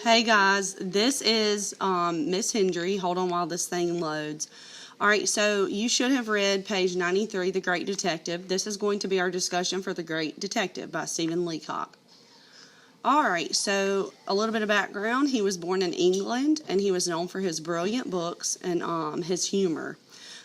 Hey guys, this is Miss Hendry. Hold on while this thing loads. Alright, so you should have read page 93, The Great Detective. This is going to be our discussion for The Great Detective by Stephen Leacock. Alright, so a little bit of background. He was born in England and he was known for his brilliant books and his humor.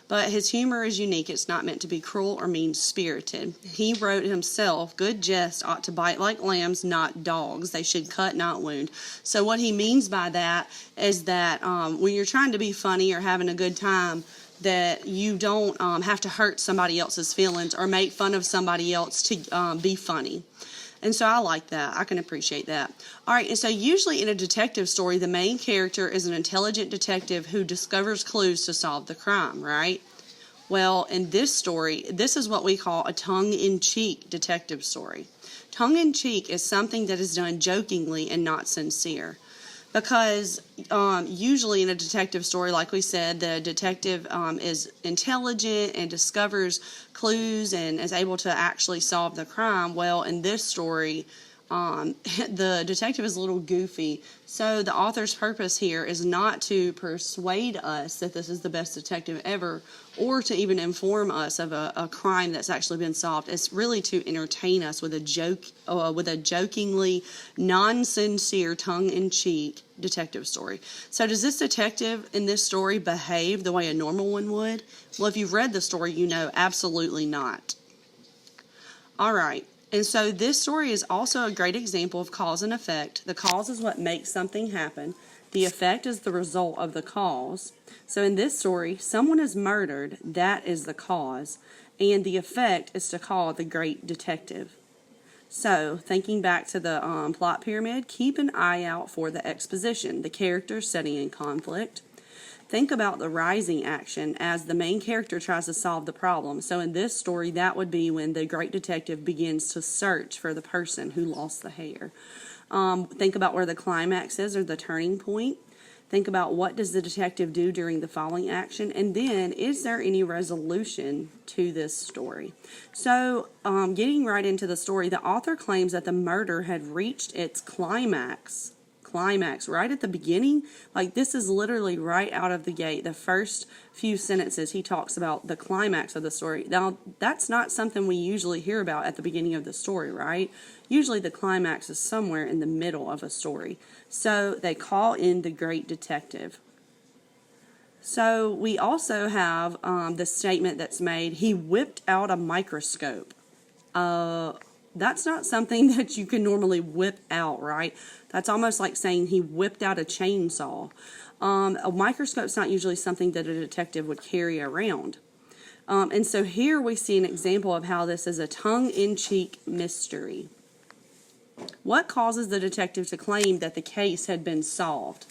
But his humor is unique. It's not meant to be cruel or mean-spirited. He wrote himself, "Good jests ought to bite like lambs, not dogs. They should cut, not wound." So what he means by that is that when you're trying to be funny or having a good time, that you don't have to hurt somebody else's feelings or make fun of somebody else to be funny. And so I like that. I can appreciate that. All right, and so usually in a detective story, the main character is an intelligent detective who discovers clues to solve the crime, right? Well, in this story, this is what we call a tongue-in-cheek detective story. Tongue-in-cheek is something that is done jokingly and not sincere. Because usually in a detective story, like we said, the detective is intelligent and discovers clues and is able to actually solve the crime. Well, in this story, the detective is a little goofy. So the author's purpose here is not to persuade us that this is the best detective ever or to even inform us of a crime that's actually been solved. It's really to entertain us with a joke, with a jokingly non-sincere, tongue-in-cheek detective story. So does this detective in this story behave the way a normal one would? Well, if you've read the story, you know absolutely not. All right. And so this story is also a great example of cause and effect. The cause is what makes something happen. The effect is the result of the cause. So in this story, someone is murdered. That is the cause. And the effect is to call the great detective. So, thinking back to the plot pyramid, keep an eye out for the exposition, the characters setting in conflict. Think about the rising action as the main character tries to solve the problem. So in this story, that would be when the great detective begins to search for the person who lost the hair. Think about where the climax is or the turning point. Think about what does the detective do during the following action, and then is there any resolution to this story? So getting right into the story, the author claims that the murder had reached its climax right at the beginning. Like, this is literally right out of the gate. The first few sentences he talks about the climax of the story. Now, that's not something we usually hear about at the beginning of the story, right? Usually the climax is somewhere in the middle of a story. So they call in the great detective. So we also have the statement that's made, he whipped out a microscope. That's not something that you can normally whip out, right? That's almost like saying he whipped out a chainsaw. A microscope's not usually something that a detective would carry around. And so here we see an example of how this is a tongue-in-cheek mystery. What causes the detective to claim that the case had been solved?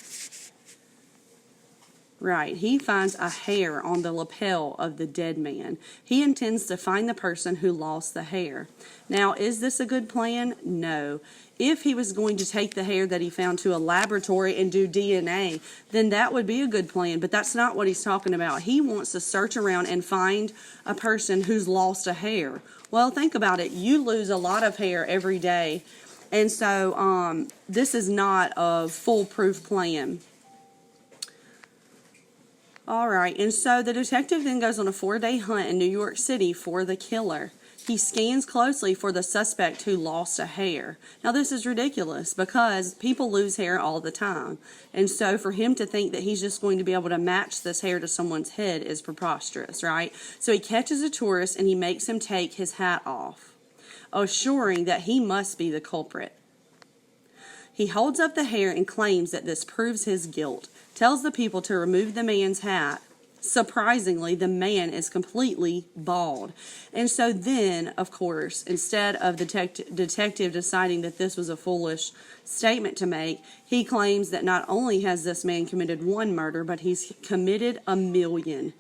Right, he finds a hair on the lapel of the dead man. He intends to find the person who lost the hair. Now, is this a good plan? No. If he was going to take the hair that he found to a laboratory and do DNA, then that would be a good plan, but that's not what he's talking about. He wants to search around and find a person who's lost a hair. Well, think about it. You lose a lot of hair every day, and so this is not a foolproof plan. All right, and so the detective then goes on a 4-day hunt in New York City for the killer. He scans closely for the suspect who lost a hair. Now, this is ridiculous because people lose hair all the time. And so for him to think that he's just going to be able to match this hair to someone's head is preposterous, right? So he catches a tourist and he makes him take his hat off, assuring that he must be the culprit. He holds up the hair and claims that this proves his guilt, tells the people to remove the man's hat. Surprisingly, the man is completely bald. And so then, of course, instead of the detective deciding that this was a foolish statement to make, he claims that not only has this man committed one murder, but he's committed 1,000,000.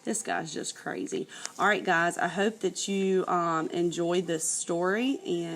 This guy's just crazy. All right, guys, I hope that you enjoyed this story, and